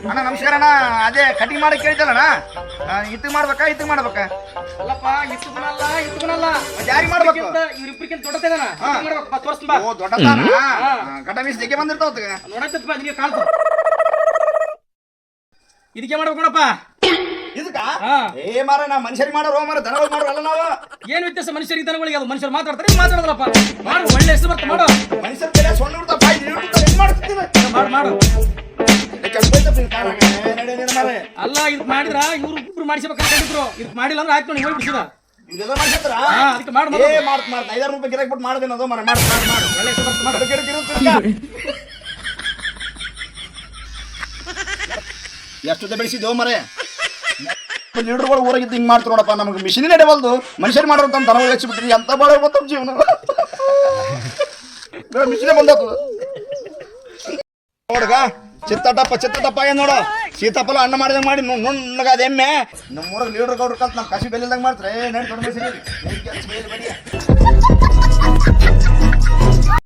ಅಣ್ಣ ನಮಸ್ಕಾರ ಅಣ್ಣ. ಅದೇ ಕಟಿಂಗ್ ಮಾಡಕ್ ಕೇಳ್ತಲ್ಲಣ್ಣ, ಇತ್ತು ಮಾಡ್ಬೇಕಾ ಇತ್ತು ಮಾಡ್ಬೇಕಾ? ಅಲ್ಲಪ್ಪ ಇತ್ತುಗುಣಲ್ಲ ಯಾರಿಗೆ ಮಾಡ್ಬೇಕು? ಇವ್ರಿಬ್ರಿಗಿಂತ ದೊಡ್ಡತೇನ ಮಾಡ್ಬೇಕು ಬಾ ತೋರಿಸ್ತೀನಿ ಬಾ. ಓ ದೊಡ್ಡದಾನ ಗಡ್ಡ ಮೀಸ್ ಜಗ್ಗೆ ಬಂದಿರ್ತಾವ ನೋಡತ್ತಪ್ಪ ನಿಮಗೆ ಕಾಲ್ತು ಇದಕ್ಕೆ ಮಾಡ್ಬೇಕು ನೋಡಪ್ಪ. ಇದಕ್ಕ ಏ ಮಾರ ನಾ ಮನುಷ್ಯರಿಗೆ ಮಾಡೋರು ಮಾರ ದನಗಳು ಮಾಡೋರು ಅಲ್ಲ ನಾವು. ಏನ್ ವ್ಯತ್ಯಾಸ ಮನುಷ್ಯರಿಗೆ ದನಗಳಿಗೆ? ಅದು ಮನುಷ್ಯರು ಮಾತಾಡ್ತಾರೆ ಮಾತಾಡೋದಲ್ಲಪ್ಪ. ಮಾಡು ಒಳ್ಳೆ ಹೆಸರು ಬರ್ತ ಮಾಡು. ಮನುಷ್ಯರ ಕೈಲಿ ಸೊಳ್ಳೆ ಇರ್ತಾವ ಬಾಯಿ ಇರ್ತಾವ ಹೆಂಗ್ ಮಾಡ್ತೀನಿ ಮಾಡು ಮಾರೆ. ಅಲ್ಲ ಇದಕ್ ಮಾಡಿದ್ರ ಇವ್ರು ಇಬ್ರು ಮಾಡಿಸ್ಬೇಕಂತಿದ್ರು. ಇದಕ್ ಮಾಡಿಲ್ಲ ಅಂದ್ರೆ ಆಯ್ತು ನೀವು ಬಿಡಿಸಿದ ಇದೆಲ್ಲ ಮಾಡ್ಸತ್ರ ಅದಕ್ಕೆ ಮಾಡು. ಏ ಮಾಡ್ತ 5,000 ರೂಪಾಯಿ ಗಿರಾಕಿ ಬಿಟ್ಟು ಮಾಡ್ದೇನ ಅದು ಮಾರ ಮಾಡು ಒಳ್ಳೆ ಹೆಸರು ಬರ್ತ ಮಾಡು. ಎಷ್ಟೊತ್ತೆ ಬೆಳೆಸಿದ್ವು ಮರೆ ಲೀಡರ್ಗಳು ಊರಾಗಿದ್ದು ಹಿಂಗೆ ಮಾಡ್ತಾರೆ ನೋಡಪ್ಪ. ನಮಗೆ ಮಿಷಿನ್ ನಡೆಯಬಲ್ದು ಮನುಷ್ಯರು ಮಾಡೋರು ಅಂತ ದನಗಳು ಹೆಚ್ಚಿಬಿಟ್ರಿ ಅಂತ ಬಾಳ ಬಂತ ಜೀವನ. ಮಿಷಿನೇ ಬಂದತ್ತು ನೋಡ್ಗ. ಚಿತ್ತಟಪ್ಪ ಏನ್ ನೋಡು, ಸೀತಾಫಲ ಅನ್ನ ಮಾಡಿದಂಗೆ ಮಾಡಿ ನುಣ್ಣಗ ಅದ ಎಮ್ಮೆ. ನಮ್ಮೂರಾಗ ಲೀಡರ್ ಗೌಡ್ರು ಕಲ್ತು ನಮ್ಮ ಕಸಿ ಬೆಲ್ಲಿಲ್ದಂಗೆ ಮಾಡ್ತಾರೆ. ನಡಿ